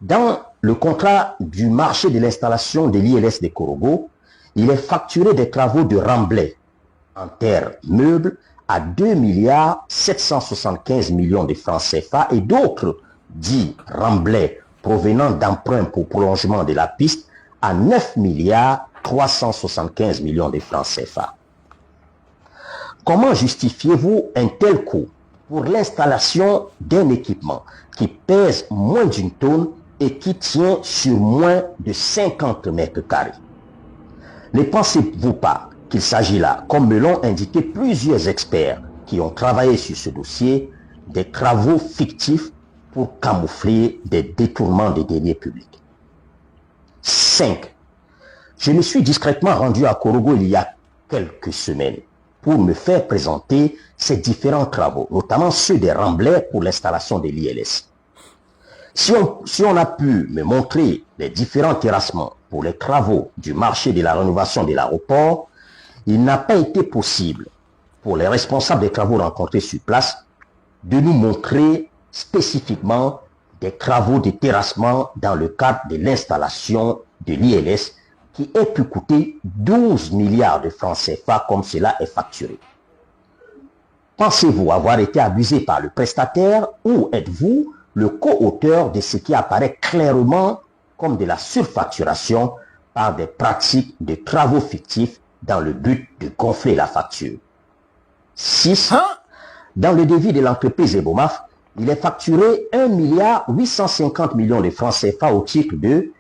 Dans le contrat du marché de l'installation de l'ILS de Korogo, il est facturé des travaux de remblai en terre meuble à 2 milliards 775 millions de francs CFA et d'autres dits remblais provenant d'emprunts pour prolongement de la piste à 9 milliards 375 millions de francs CFA. Comment justifiez-vous un tel coût pour l'installation d'un équipement qui pèse moins d'une tonne et qui tient sur moins de 50 mètres carrés? Ne pensez-vous pas qu'il s'agit là, comme me l'ont indiqué plusieurs experts qui ont travaillé sur ce dossier, des travaux fictifs pour camoufler des détournements des deniers publics? 5. Je me suis discrètement rendu à Korogo il y a quelques semaines pour me faire présenter ces différents travaux, notamment ceux des remblais pour l'installation de l'ILS. Si on a pu me montrer les différents terrassements pour les travaux du marché de la rénovation de l'aéroport, il n'a pas été possible pour les responsables des travaux rencontrés sur place de nous montrer spécifiquement des travaux de terrassement dans le cadre de l'installation de l'ILS qui ait pu coûter 12 milliards de francs CFA comme cela est facturé. Pensez-vous avoir été abusé par le prestataire ou êtes-vous le co-auteur de ce qui apparaît clairement comme de la surfacturation par des pratiques de travaux fictifs dans le but de gonfler la facture? 6. Dans le devis de l'entreprise Ebomaf, il est facturé 1 milliard 850 millions de francs CFA au titre de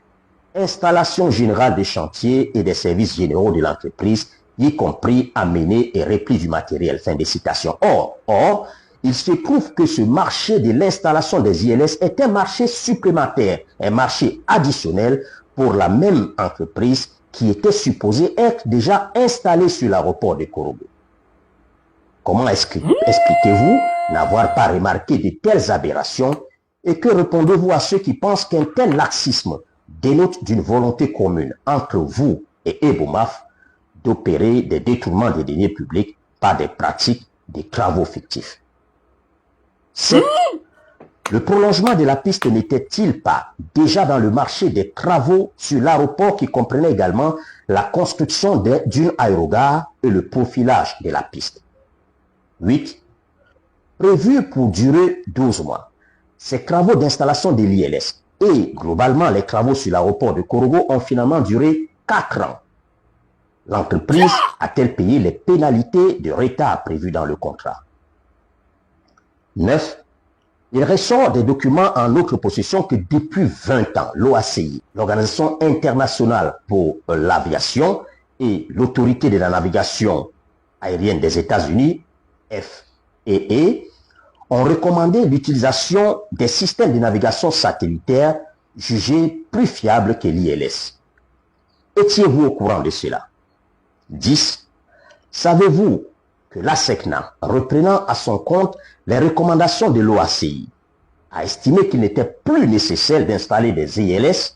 installation générale des chantiers et des services généraux de l'entreprise, y compris amener et repli du matériel. Fin de citation. Or, il se trouve que ce marché de l'installation des ILS est un marché supplémentaire, un marché additionnel pour la même entreprise qui était supposée être déjà installée sur l'aéroport de Korogo. Comment expliquez-vous n'avoir pas remarqué de telles aberrations et que répondez-vous à ceux qui pensent qu'un tel laxisme dénote d'une volonté commune entre vous et Ebomaf d'opérer des détournements des deniers publics par des pratiques de travaux fictifs? 7. Le prolongement de la piste n'était-il pas déjà dans le marché des travaux sur l'aéroport qui comprenait également la construction d'une aérogare et le profilage de la piste? 8. Prévu pour durer 12 mois, ces travaux d'installation de l'ILS et globalement les travaux sur l'aéroport de Korogo ont finalement duré 4 ans. L'entreprise a-t-elle payé les pénalités de retard prévues dans le contrat? 9. Il ressort des documents en notre possession que depuis 20 ans, l'OACI, l'Organisation internationale pour l'aviation et l'Autorité de la navigation aérienne des États-Unis, FAA, ont recommandé l'utilisation des systèmes de navigation satellitaire jugés plus fiables que l'ILS. Étiez-vous au courant de cela? 10. Savez-vous que l'ASECNA, reprenant à son compte les recommandations de l'OACI, a estimé qu'il n'était plus nécessaire d'installer des ILS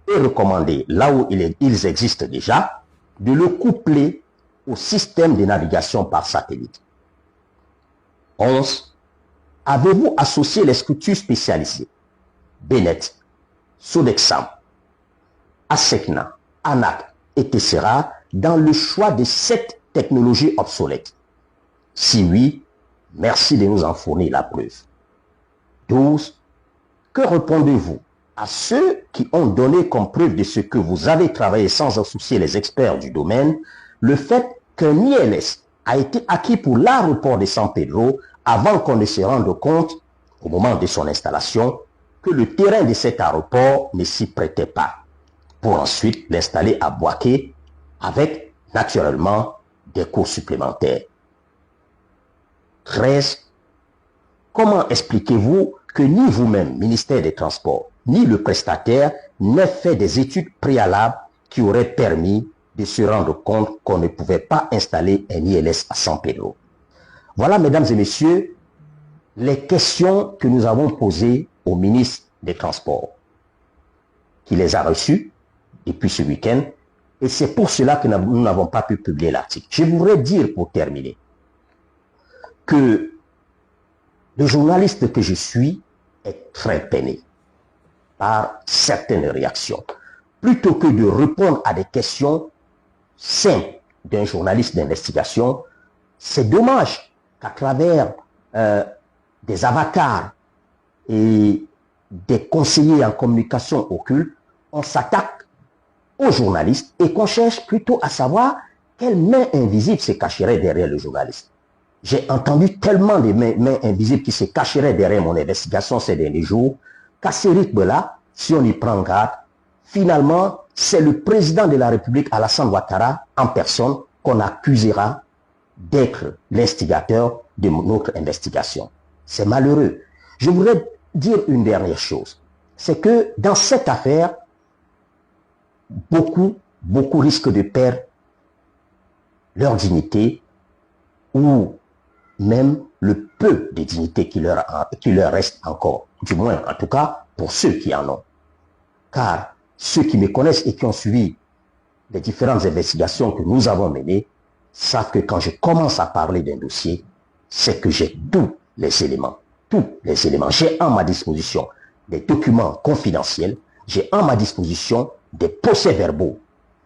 et recommandé, là où ils existent déjà, de le coupler au système de navigation par satellite? 11. Avez-vous associé les structures spécialisées, Benet, Sodexam, ASECNA, ANAC et Tessera dans le choix de cette technologie obsolète? Si oui, merci de nous en fournir la preuve. 12. Que répondez-vous à ceux qui ont donné comme preuve de ce que vous avez travaillé sans associer les experts du domaine, le fait qu'un ILS a été acquis pour l'aéroport de San Pedro avant qu'on ne se rende compte, au moment de son installation, que le terrain de cet aéroport ne s'y prêtait pas, pour ensuite l'installer à Boaké avec, naturellement, des coûts supplémentaires? 13. Comment expliquez-vous que ni vous-même, ministère des Transports, ni le prestataire n'aient fait des études préalables qui auraient permis de se rendre compte qu'on ne pouvait pas installer un ILS à San Pedro? Voilà, mesdames et messieurs, les questions que nous avons posées au ministre des Transports, qui les a reçues depuis ce week-end, et c'est pour cela que nous n'avons pas pu publier l'article. Je voudrais dire, pour terminer, que le journaliste que je suis est très peiné. par certaines réactions. Plutôt que de répondre à des questions simples d'un journaliste d'investigation, c'est dommage qu'à travers des avatars et des conseillers en communication occulte, on s'attaque aux journalistes et qu'on cherche plutôt à savoir quelle main invisible se cacherait derrière le journaliste. J'ai entendu tellement de mains invisibles qui se cacheraient derrière mon investigation ces derniers jours qu'à ce rythme-là, si on y prend garde, finalement, c'est le président de la République, Alassane Ouattara, en personne, qu'on accusera d'être l'instigateur de notre investigation. C'est malheureux. Je voudrais dire une dernière chose. C'est que dans cette affaire, beaucoup risquent de perdre leur dignité ou même le peu de dignité qui leur reste encore. Du moins, en tout cas, pour ceux qui en ont. Car ceux qui me connaissent et qui ont suivi les différentes investigations que nous avons menées savent que quand je commence à parler d'un dossier, c'est que j'ai tous les éléments. Tous les éléments. J'ai en ma disposition des documents confidentiels, j'ai en ma disposition des procès-verbaux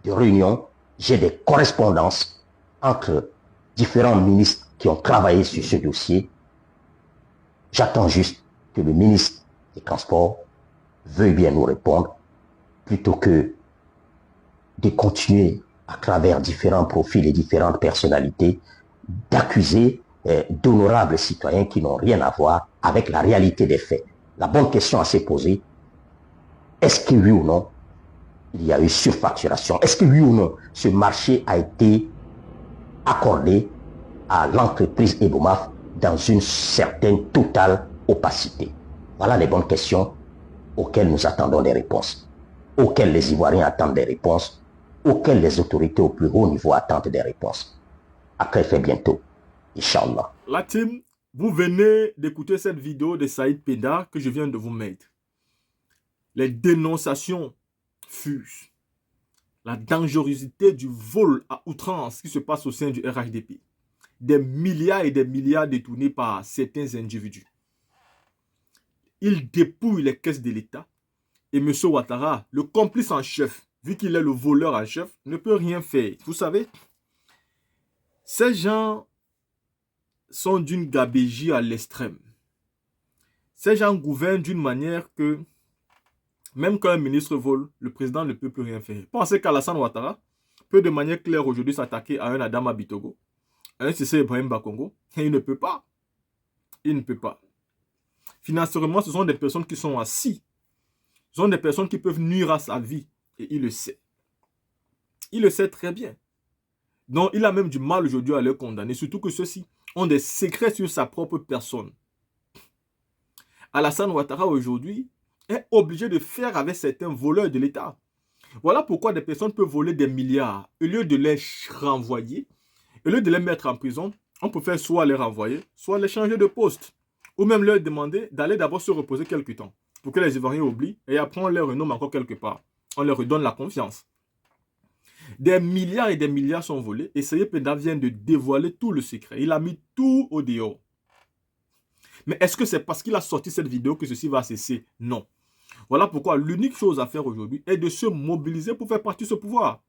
de réunions, j'ai des correspondances entre différents ministres qui ont travaillé sur ce dossier. J'attends juste que le ministre des Transports veuille bien nous répondre plutôt que de continuer à travers différents profils et différentes personnalités d'accuser d'honorables citoyens qui n'ont rien à voir avec la réalité des faits. La bonne question à se poser, est-ce que oui ou non, il y a eu surfacturation? Est-ce que oui ou non, ce marché a été accordé à l'entreprise Ebomaf dans une certaine totale opacité? Voilà les bonnes questions auxquelles nous attendons des réponses, auxquelles les Ivoiriens attendent des réponses, auxquelles les autorités au plus haut niveau attendent des réponses. À très bientôt, Inch'Allah. La team, vous venez d'écouter cette vidéo de Saïd Penda que je viens de vous mettre. Les dénonciations fusent. La dangerosité du vol à outrance qui se passe au sein du RHDP. Des milliards et des milliards détournés par certains individus. Il dépouille les caisses de l'État. Et M. Ouattara, le complice en chef, vu qu'il est le voleur en chef, ne peut rien faire. Vous savez, ces gens sont d'une gabégie à l'extrême. Ces gens gouvernent d'une manière que, même quand un ministre vole, le président ne peut plus rien faire. Pensez qu'Alassane Ouattara peut de manière claire aujourd'hui s'attaquer à un Adama Bitogo, à un Cissé Ibrahim Bakongo, et il ne peut pas. Il ne peut pas. Financièrement, ce sont des personnes qui sont assises. Ce sont des personnes qui peuvent nuire à sa vie, et il le sait. Il le sait très bien. Donc, il a même du mal aujourd'hui à les condamner, surtout que ceux-ci ont des secrets sur sa propre personne. Alassane Ouattara aujourd'hui est obligé de faire avec certains voleurs de l'État. Voilà pourquoi des personnes peuvent voler des milliards. Au lieu de les renvoyer, au lieu de les mettre en prison, on peut faire soit les renvoyer, soit les changer de poste. Ou même leur demander d'aller d'abord se reposer quelque temps, pour que les Ivoiriens oublient, et après on les renomme encore quelque part. On leur redonne la confiance. Des milliards et des milliards sont volés et Saïd Penda vient de dévoiler tout le secret. Il a mis tout au dehors. Mais est-ce que c'est parce qu'il a sorti cette vidéo que ceci va cesser? Non. Voilà pourquoi l'unique chose à faire aujourd'hui est de se mobiliser pour faire partie de ce pouvoir.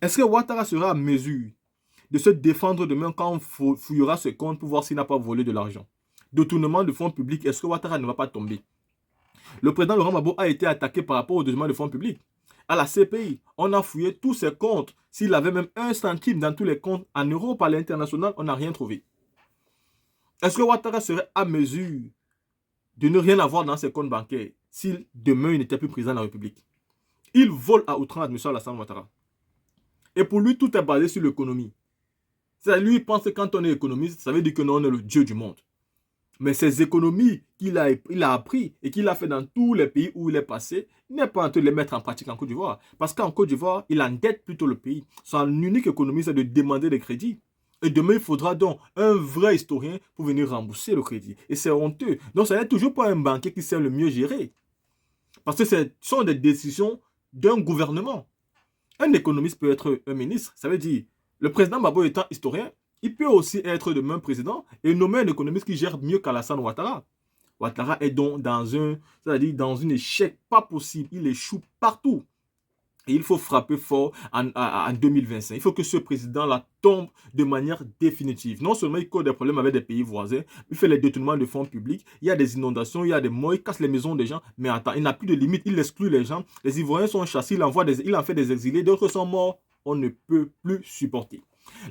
Est-ce que Ouattara sera à mesure de se défendre demain quand on fouillera ce compte pour voir s'il n'a pas volé de l'argent? Détournement de fonds publics, est-ce que Ouattara ne va pas tomber? Le président Laurent Gbagbo a été attaqué par rapport au détournement de fonds publics. À la CPI, on a fouillé tous ses comptes. S'il avait même un centime dans tous les comptes en Europe, à l'international, on n'a rien trouvé. Est-ce que Ouattara serait à mesure de ne rien avoir dans ses comptes bancaires si demain il n'était plus président de la République? Il vole à outrance, M. Alassane Ouattara. Et pour lui, tout est basé sur l'économie. Lui, il pense que quand on est économiste, ça veut dire que nous, on est le dieu du monde. Mais ces économies qu'il a appris et qu'il a fait dans tous les pays où il est passé, il n'est pas en train de les mettre en pratique en Côte d'Ivoire. Parce qu'en Côte d'Ivoire, il endette plutôt le pays. Son unique économie, c'est de demander des crédits. Et demain, il faudra donc un vrai historien pour venir rembourser le crédit. Et c'est honteux. Donc, ça n'est toujours pas un banquier qui sait le mieux gérer. Parce que ce sont des décisions d'un gouvernement. Un économiste peut être un ministre. Ça veut dire, le président Gbagbo étant historien, il peut aussi être demain président et nommer un économiste qui gère mieux qu'Alassane Ouattara. Ouattara est donc c'est-à-dire dans un échec pas possible. Il échoue partout. Et il faut frapper fort en 2025. Il faut que ce président-là tombe de manière définitive. Non seulement il cause des problèmes avec des pays voisins, il fait les détournements de fonds publics, il y a des inondations, il y a des morts, il casse les maisons des gens. Mais attends, il n'a plus de limite, il exclut les gens. Les Ivoiriens sont chassés, il en fait des exilés, d'autres sont morts. On ne peut plus supporter.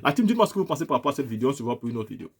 La team, dites-moi ce que vous pensez par rapport à cette vidéo. On se voit pour une autre vidéo.